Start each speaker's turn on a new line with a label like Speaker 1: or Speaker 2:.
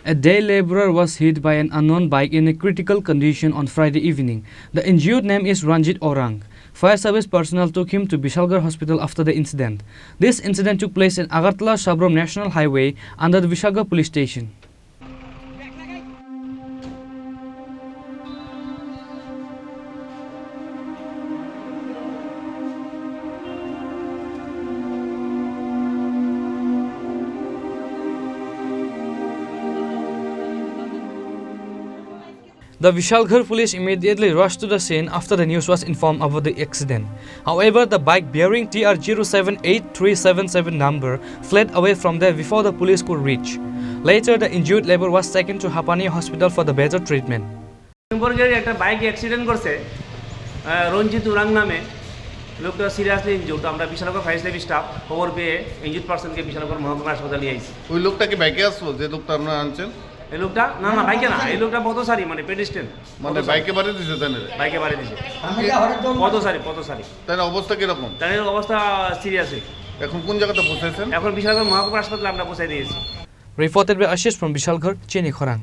Speaker 1: A day laborer was hit by an unknown bike in a critical condition on Friday evening. The injured name is Ranjit Orang. Fire service personnel took him to Bishalghar hospital after the incident. This incident took place in Agartala-Sabrom National Highway under the Bishalghar police station. The Bishalghar police immediately rushed to the scene after the news was informed about the accident. However, the bike bearing TR078377 number fled away from there before the police could reach. Later, the injured laborer was taken to Hapani Hospital for the better treatment.
Speaker 2: একটা bike accident করছে রঞ্জিত উরাং নামে লোকটা seriously injured আমরা Bishalgarh fire service staff খবর পেয়ে injured পারসনকে Bishalgarh মহকুমা হাসপাতালে নিয়ে আইছি
Speaker 3: ওই লোকটা কি বাইকে আসলো যে লোকটা আপনারা আনছেন
Speaker 2: এই লোকটা না না বাইকে না এই লোকটা পথচারী মানে পেডেস্ট্রিয়ান
Speaker 3: মানে বাইকে বাড়ি দিছে তাই না
Speaker 2: বাইকে বাড়ি দিছে পথচারী
Speaker 3: তাই না অবস্থা কি রকম
Speaker 2: তার অবস্থা সিরিয়াস
Speaker 3: এখন কোন জায়গাতে পৌঁছেছেন
Speaker 2: এখন বিশালগড় মহকুমা হাসপাতালে আমরা পৌঁছে দিয়েছি
Speaker 1: Reported by Ashish from Bishalghar, Chini, Khorang.